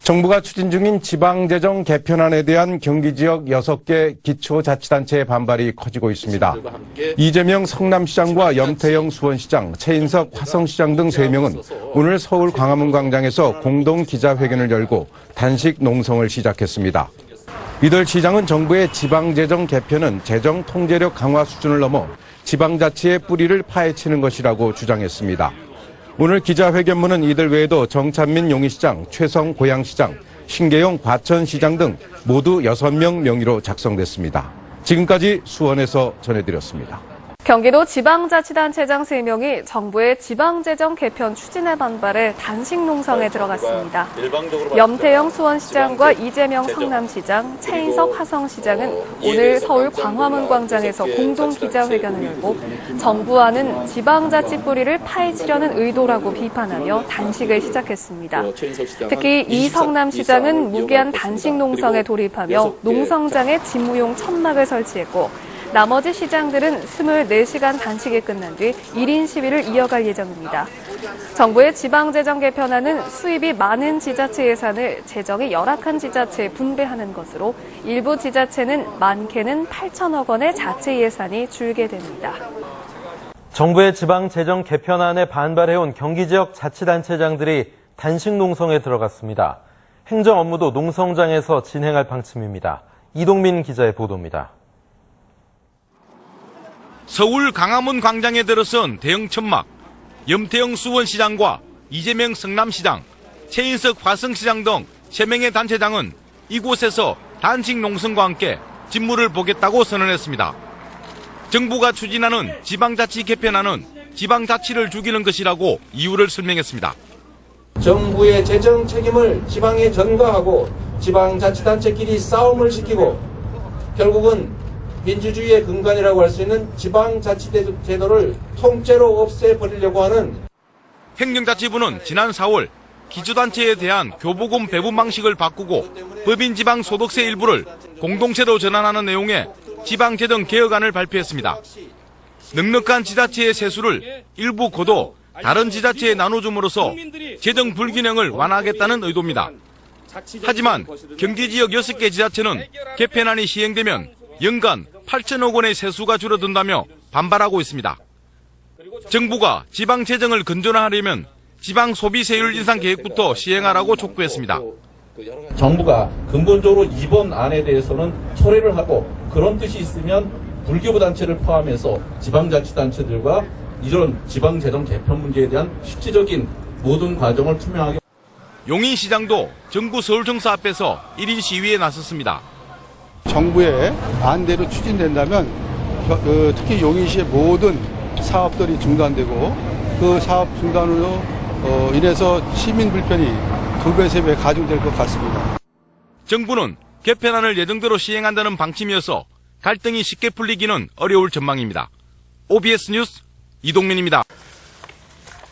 정부가 추진 중인 지방재정 개편안에 대한 경기 지역 6개 기초자치단체의 반발이 커지고 있습니다. 이재명 성남시장과 염태영 수원시장, 최인석 화성시장 등 3명은 오늘 서울 광화문 광장에서 공동 기자회견을 열고 단식 농성을 시작했습니다. 이들 시장은 정부의 지방재정 개편은 재정 통제력 강화 수준을 넘어 지방자치의 뿌리를 파헤치는 것이라고 주장했습니다. 오늘 기자회견문은 이들 외에도 정찬민 용인시장, 최성 고양시장, 신계용 과천시장 등 모두 6명 명의로 작성됐습니다. 지금까지 수원에서 전해드렸습니다. 경기도 지방자치단체장 3명이 정부의 지방재정 개편 추진에 반발해 단식 농성에 들어갔습니다. 염태영 수원시장과 이재명 성남시장, 최인석 화성시장은 오늘 서울 광화문 광장에서 공동 기자회견을 열고 정부와는 지방자치 뿌리를 파헤치려는 의도라고 비판하며 단식을 시작했습니다. 특히 이 성남시장은 무기한 단식 농성에 돌입하며 농성장에 집무용 천막을 설치했고 나머지 시장들은 24시간 단식이 끝난 뒤 1인 시위를 이어갈 예정입니다. 정부의 지방재정 개편안은 수입이 많은 지자체 예산을 재정이 열악한 지자체에 분배하는 것으로 일부 지자체는 많게는 8천억 원의 자체 예산이 줄게 됩니다. 정부의 지방재정 개편안에 반발해온 경기 지역 자치단체장들이 단식 농성에 들어갔습니다. 행정 업무도 농성장에서 진행할 방침입니다. 이동민 기자의 보도입니다. 서울 광화문 광장에 들어선 대형 천막, 염태영 수원시장과 이재명 성남시장, 최인석 화성시장 등 3명의 단체장은 이곳에서 단식 농성과 함께 직무를 보겠다고 선언했습니다. 정부가 추진하는 지방자치 개편안은 지방자치를 죽이는 것이라고 이유를 설명했습니다. 정부의 재정 책임을 지방에 전가하고 지방자치단체끼리 싸움을 시키고 결국은 민주주의의 근간이라고 할 수 있는 지방자치제도를 통째로 없애버리려고 하는 행정자치부는 지난 4월 기초단체에 대한 교부금 배분 방식을 바꾸고 법인 지방소득세 일부를 공동세로 전환하는 내용의 지방재정 개혁안을 발표했습니다. 넉넉한 지자체의 세수를 일부 거둬 다른 지자체에 나눠줌으로써 재정 불균형을 완화하겠다는 의도입니다. 하지만 경기지역 6개 지자체는 개편안이 시행되면 연간 8천억 원의 세수가 줄어든다며 반발하고 있습니다. 정부가 지방 재정을 건전화하려면 지방 소비 세율 인상 계획부터 시행하라고 촉구했습니다. 정부가 근본적으로 이번 안에 대해서는 철회를 하고 그런 뜻이 있으면 불교부 단체를 포함해서 지방자치단체들과 이런 지방재정 개편 문제에 대한 실질적인 모든 과정을 투명하게. 용인시장도 정부 서울청사 앞에서 1인 시위에 나섰습니다. 정부의 안대로 추진된다면 특히 용인시의 모든 사업들이 중단되고 그 사업 중단으로 인해서 시민 불편이 2배, 3배 가중될 것 같습니다. 정부는 개편안을 예정대로 시행한다는 방침이어서 갈등이 쉽게 풀리기는 어려울 전망입니다. OBS 뉴스 이동민입니다.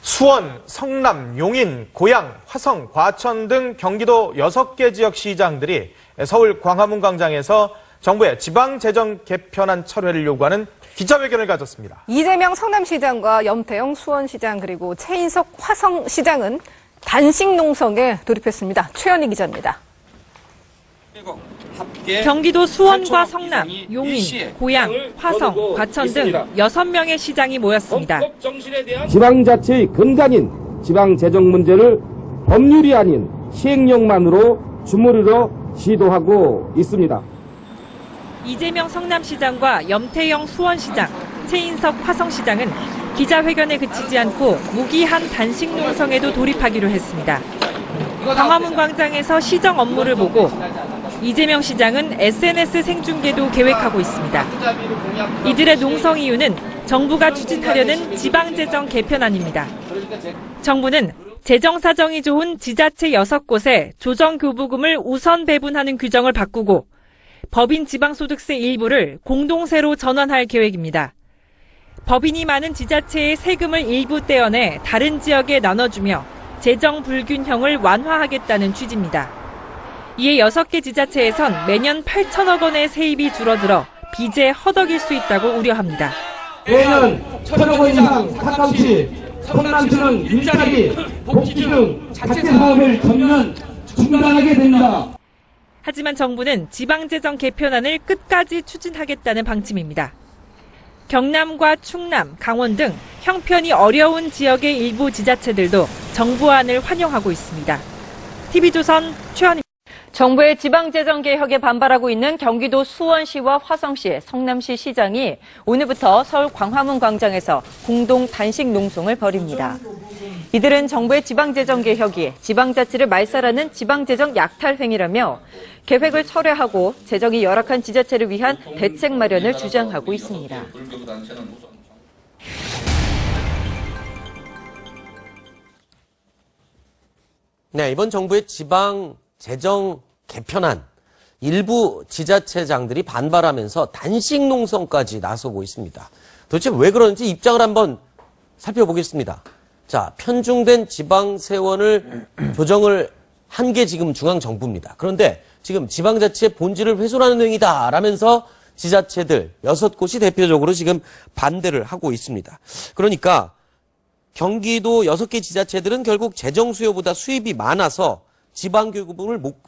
수원, 성남, 용인, 고양, 화성, 과천 등 경기도 6개 지역 시장들이 서울 광화문 광장에서 정부의 지방재정 개편안 철회를 요구하는 기자회견을 가졌습니다. 이재명 성남시장과 염태영 수원시장 그리고 최인석 화성시장은 단식 농성에 돌입했습니다. 최연희 기자입니다. 경기도 수원과 성남, 용인, 고양, 화성, 과천 등 6명의 시장이 모였습니다. 지방자치의 근간인 지방재정 문제를 법률이 아닌 시행령만으로 주무르러 시도하고 있습니다. 이재명 성남시장과 염태영 수원시장, 최인석 화성시장은 기자회견에 그치지 않고 무기한 단식 농성에도 돌입하기로 했습니다. 광화문 광장에서 시정 업무를 보고 이재명 시장은 SNS 생중계도 계획하고 있습니다. 이들의 농성 이유는 정부가 추진하려는 지방재정 개편안입니다. 정부는 재정 사정이 좋은 지자체 6곳에 조정교부금을 우선 배분하는 규정을 바꾸고 법인 지방소득세 일부를 공동세로 전환할 계획입니다. 법인이 많은 지자체의 세금을 일부 떼어내 다른 지역에 나눠주며 재정 불균형을 완화하겠다는 취지입니다. 이에 6개 지자체에선 매년 8천억 원의 세입이 줄어들어 빚에 허덕일 수 있다고 우려합니다. 매년 1,000억 원 이상 카카오시, 성남시는 일자리, 복지 등 자체 사업을 전면 중단하게 됩니다. 하지만 정부는 지방재정 개편안을 끝까지 추진하겠다는 방침입니다. 경남과 충남, 강원 등 형편이 어려운 지역의 일부 지자체들도 정부안을 환영하고 있습니다. TV조선 최원입니다. 정부의 지방재정 개혁에 반발하고 있는 경기도 수원시와 화성시, 성남시 시장이 오늘부터 서울 광화문 광장에서 공동 단식 농성을 벌입니다. 이들은 정부의 지방재정 개혁이 지방자치를 말살하는 지방재정 약탈 행위라며 계획을 철회하고 재정이 열악한 지자체를 위한 대책 마련을 주장하고 있습니다. 네, 이번 정부의 지방 재정 개편안 일부 지자체장들이 반발하면서 단식 농성까지 나서고 있습니다. 도대체 왜 그러는지 입장을 한번 살펴보겠습니다. 자, 편중된 지방 세원을 조정을 한 게 지금 중앙정부입니다. 그런데 지금 지방자치의 본질을 훼손하는 행위다라면서 지자체들 6곳이 대표적으로 지금 반대를 하고 있습니다. 그러니까 경기도 6개 지자체들은 결국 재정 수요보다 수입이 많아서 지방교육을 못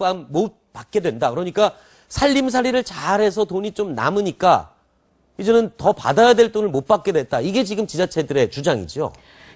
받게 된다. 그러니까 살림살이를 잘해서 돈이 좀 남으니까 이제는 더 받아야 될 돈을 못 받게 됐다. 이게 지금 지자체들의 주장이죠.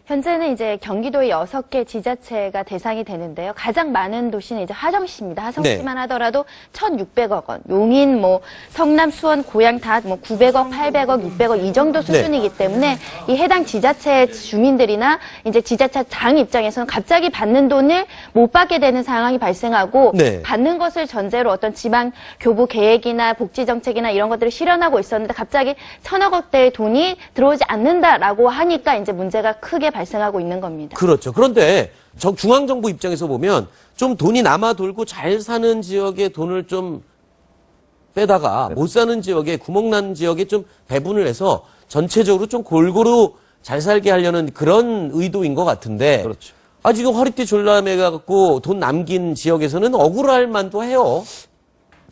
현재는 이제 경기도의 6개 지자체가 대상이 되는데요. 가장 많은 도시는 이제 화성시입니다. 화성시만 하더라도 1,600억 원. 용인, 성남, 수원, 고양 다 900억, 800억, 600억 이 정도 수준이기 때문에 이 해당 지자체 주민들이나 이제 지자체장 입장에서는 갑자기 받는 돈을 못 받게 되는 상황이 발생하고 받는 것을 전제로 어떤 지방 교부 계획이나 복지 정책이나 이런 것들을 실현하고 있었는데 갑자기 1,000억 원대의 돈이 들어오지 않는다라고 하니까 이제 문제가 크게 발생하고 있는 겁니다. 그렇죠. 그런데 중앙정부 입장에서 보면 좀 돈이 남아 돌고 잘 사는 지역에 돈을 좀 빼다가 못 사는 지역에 구멍난 지역에 좀 배분을 해서 전체적으로 좀 골고루 잘 살게 하려는 그런 의도인 것 같은데 그렇죠. 지금 허리띠 졸라매갖고 돈 남긴 지역에서는 억울할 만도 해요.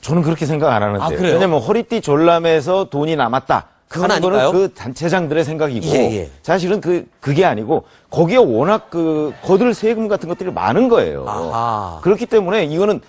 저는 그렇게 생각 안 하는데요. 그래요? 왜냐면 허리띠 졸라매서 돈이 남았다. 그건 하는 거는 아닐까요? 그 단체장들의 생각이고 예. 사실은 그게 아니고 거기에 워낙 거둘 세금 같은 것들이 많은 거예요. 아하. 그렇기 때문에 이거는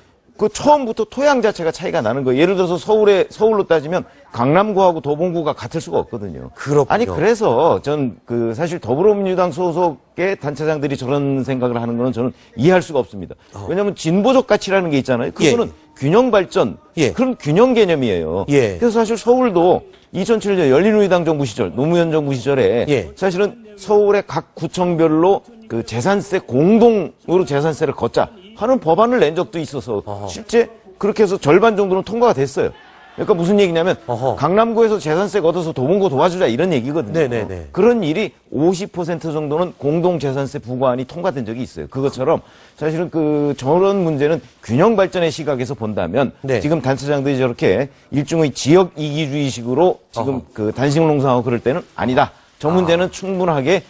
처음부터 토양 자체가 차이가 나는 거예요. 예를 들어서 서울로 따지면 강남구하고 도봉구가 같을 수가 없거든요. 그렇군요. 아니 그래서 전 사실 더불어민주당 소속의 단체장들이 저런 생각을 하는 거는 저는 이해할 수가 없습니다. 왜냐하면 진보적 가치라는 게 있잖아요. 그거는 균형 발전, 그런 균형 개념이에요. 그래서 사실 서울도 2007년 열린우리당 정부 시절, 노무현 정부 시절에 사실은 서울의 각 구청별로 재산세 공동으로 재산세를 걷자 하는 법안을 낸 적도 있어서 실제 그렇게 해서 절반 정도는 통과가 됐어요. 그러니까 무슨 얘기냐면 강남구에서 재산세 걷어서 도봉구 도와주자 이런 얘기거든요. 네네네. 그런 일이 50% 정도는 공동 재산세 부과안이 통과된 적이 있어요. 그것처럼 사실은 저런 문제는 균형 발전의 시각에서 본다면 지금 단체장들이 저렇게 일종의 지역 이기주의식으로 지금 단식 농성하고 그럴 때는 아니다. 저 문제는 충분하게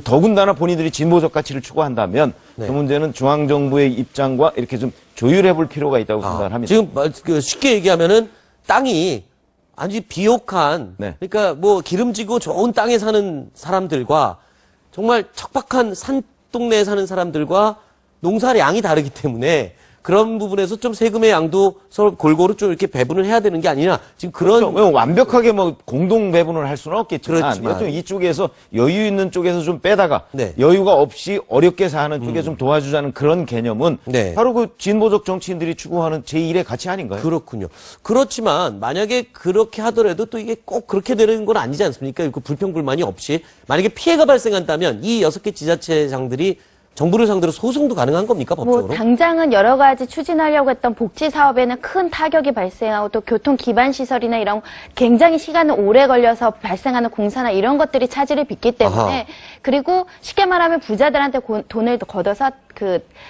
더군다나 본인들이 진보적 가치를 추구한다면 그 문제는 중앙정부의 입장과 이렇게 좀 조율해 볼 필요가 있다고 생각을 합니다. 지금 쉽게 얘기하면은 땅이 아주 비옥한 그러니까 기름지고 좋은 땅에 사는 사람들과 정말 척박한 산 동네에 사는 사람들과 농사의 양이 다르기 때문에 그런 부분에서 좀 세금의 양도 서로 골고루 좀 이렇게 배분을 해야 되는 게 아니냐. 지금 그런. 그렇죠. 완벽하게 공동 배분을 할 수는 없겠지만. 그렇지만. 이쪽에서 여유 있는 쪽에서 좀 빼다가. 여유가 없이 어렵게 사는 쪽에 좀 도와주자는 그런 개념은. 바로 진보적 정치인들이 추구하는 제1의 가치 아닌가요? 그렇군요. 그렇지만 만약에 그렇게 하더라도 또 이게 꼭 그렇게 되는 건 아니지 않습니까? 불평불만이 없이. 만약에 피해가 발생한다면 이 6개 지자체장들이 정부를 상대로 소송도 가능한 겁니까, 법적으로? 당장은 여러 가지 추진하려고 했던 복지 사업에는 큰 타격이 발생하고 또 교통 기반 시설이나 이런 굉장히 시간은 오래 걸려서 발생하는 공사나 이런 것들이 차질을 빚기 때문에 그리고 쉽게 말하면 부자들한테 돈을 걷어서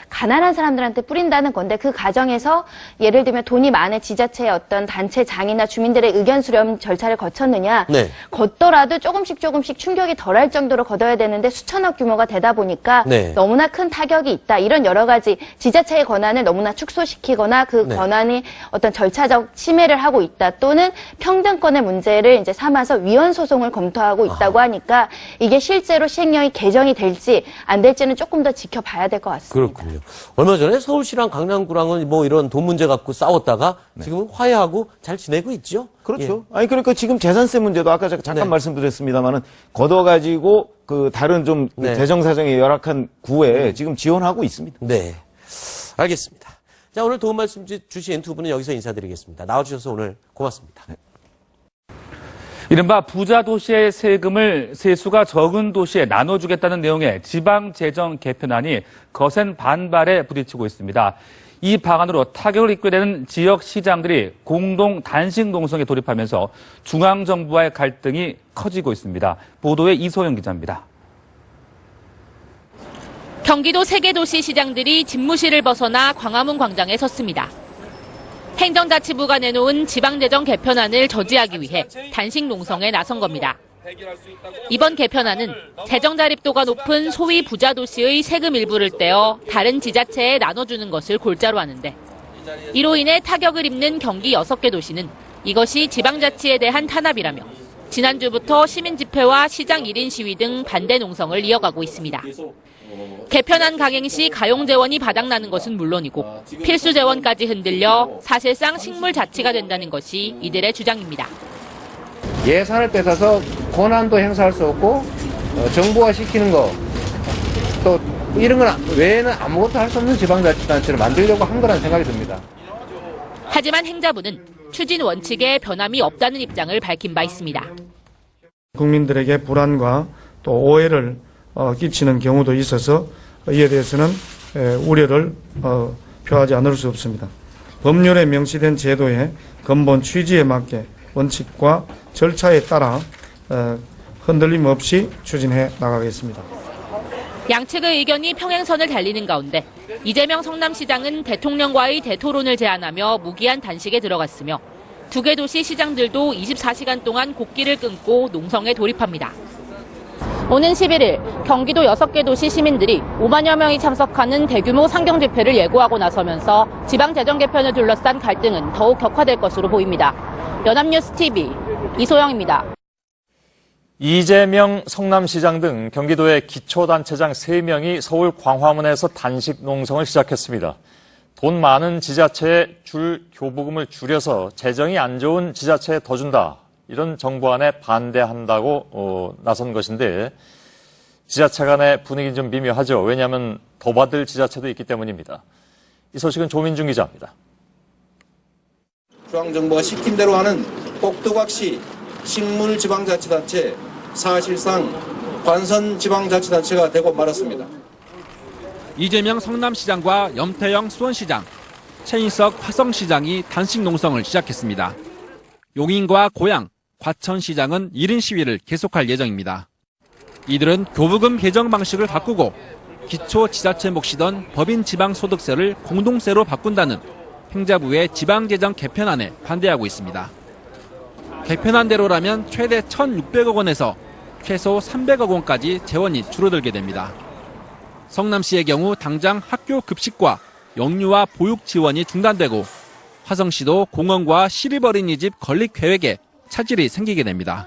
가난한 사람들한테 뿌린다는 건데 그 과정에서 예를 들면 돈이 많은 지자체의 어떤 단체장이나 주민들의 의견 수렴 절차를 거쳤느냐 걷더라도 조금씩 충격이 덜할 정도로 걷어야 되는데 수천억 규모가 되다 보니까 너무나 큰 타격이 있다. 이런 여러 가지 지자체의 권한을 너무나 축소시키거나 그 권한이 어떤 절차적 침해를 하고 있다. 또는 평등권의 문제를 이제 삼아서 위헌 소송을 검토하고 있다고 하니까 이게 실제로 시행령이 개정이 될지 안 될지는 조금 더 지켜봐야 될 것 같습니다. 그렇군요. 얼마 전에 서울시랑 강남구랑은 뭐 이런 돈 문제 갖고 싸웠다가 지금은 화해하고 잘 지내고 있죠? 그렇죠. 아니, 그러니까 지금 재산세 문제도 아까 잠깐 말씀드렸습니다만은 걷어가지고 그 다른 좀 재정사정이 열악한 구에 지금 지원하고 있습니다. 네. 알겠습니다. 자, 오늘 도움 말씀 주신 두 분은 여기서 인사드리겠습니다. 나와주셔서 오늘 고맙습니다. 이른바 부자 도시의 세금을 세수가 적은 도시에 나눠주겠다는 내용의 지방재정 개편안이 거센 반발에 부딪히고 있습니다. 이 방안으로 타격을 입게 되는 지역 시장들이 공동 단식 농성에 돌입하면서 중앙정부와의 갈등이 커지고 있습니다. 보도에 이소영 기자입니다. 경기도 3개 도시 시장들이 집무실을 벗어나 광화문 광장에 섰습니다. 행정자치부가 내놓은 지방재정 개편안을 저지하기 위해 단식 농성에 나선 겁니다. 이번 개편안은 재정 자립도가 높은 소위 부자 도시의 세금 일부를 떼어 다른 지자체에 나눠주는 것을 골자로 하는데, 이로 인해 타격을 입는 경기 6개 도시는 이것이 지방자치에 대한 탄압이라며 지난주부터 시민집회와 시장 1인 시위 등 반대 농성을 이어가고 있습니다. 개편안 강행 시 가용재원이 바닥나는 것은 물론이고 필수재원까지 흔들려 사실상 식물자치가 된다는 것이 이들의 주장입니다. 예산을 뺏어서 권한도 행사할 수 없고 정부가 시키는 거 또 이런 건 외에는 아무것도 할 수 없는 지방자치단체를 만들려고 한 거라는 생각이 듭니다. 하지만 행자부는 추진 원칙에 변함이 없다는 입장을 밝힌 바 있습니다. 국민들에게 불안과 또 오해를 끼치는 경우도 있어서 이에 대해서는 우려를 표하지 않을 수 없습니다. 법률에 명시된 제도의 근본 취지에 맞게 원칙과 절차에 따라 흔들림 없이 추진해 나가겠습니다. 양측의 의견이 평행선을 달리는 가운데 이재명 성남시장은 대통령과의 대토론을 제안하며 무기한 단식에 들어갔으며 2개 도시 시장들도 24시간 동안 곡기를 끊고 농성에 돌입합니다. 오는 11일 경기도 6개 도시 시민들이 5만여 명이 참석하는 대규모 상경 집회를 예고하고 나서면서 지방재정 개편을 둘러싼 갈등은 더욱 격화될 것으로 보입니다. 연합뉴스 TV 이소영입니다. 이재명 성남시장 등 경기도의 기초단체장 3명이 서울 광화문에서 단식 농성을 시작했습니다. 돈 많은 지자체에 줄 교부금을 줄여서 재정이 안 좋은 지자체에 더 준다. 이런 정부안에 반대한다고 나선 것인데 지자체 간의 분위기는 좀 미묘하죠. 왜냐하면 더 받을 지자체도 있기 때문입니다. 이 소식은 조민중 기자입니다. 중앙정부가 시킨 대로 하는 꼭두각시 식물지방자치단체, 사실상 관선지방자치단체가 되고 말았습니다. 이재명 성남시장과 염태영 수원시장, 최인석 화성시장이 단식 농성을 시작했습니다. 용인과 고양, 과천시장은 1인 시위를 계속할 예정입니다. 이들은 교부금 계정 방식을 바꾸고 기초지자체 몫이던 법인 지방소득세를 공동세로 바꾼다는 행자부의 지방재정 개편안에 반대하고 있습니다. 개편안대로라면 최대 1,600억 원에서 최소 300억 원까지 재원이 줄어들게 됩니다. 성남시의 경우 당장 학교 급식과 영유아 보육 지원이 중단되고 화성시도 공원과 시립어린이집 건립 계획에 차질이 생기게 됩니다.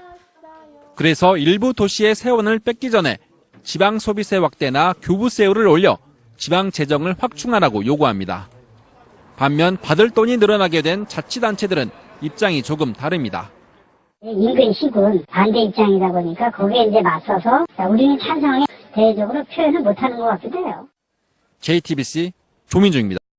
그래서 일부 도시의 세원을 뺏기 전에 지방 소비세 확대나 교부세율을 올려 지방 재정을 확충하라고 요구합니다. 반면 받을 돈이 늘어나게 된 자치단체들은 입장이 조금 다릅니다. 인근 시군 반대 입장이다 보니까 거기에 이제 맞서서 우리는 찬성에 대외적으로 표현을 못하는 것 같기도 해요. JTBC 조민중입니다.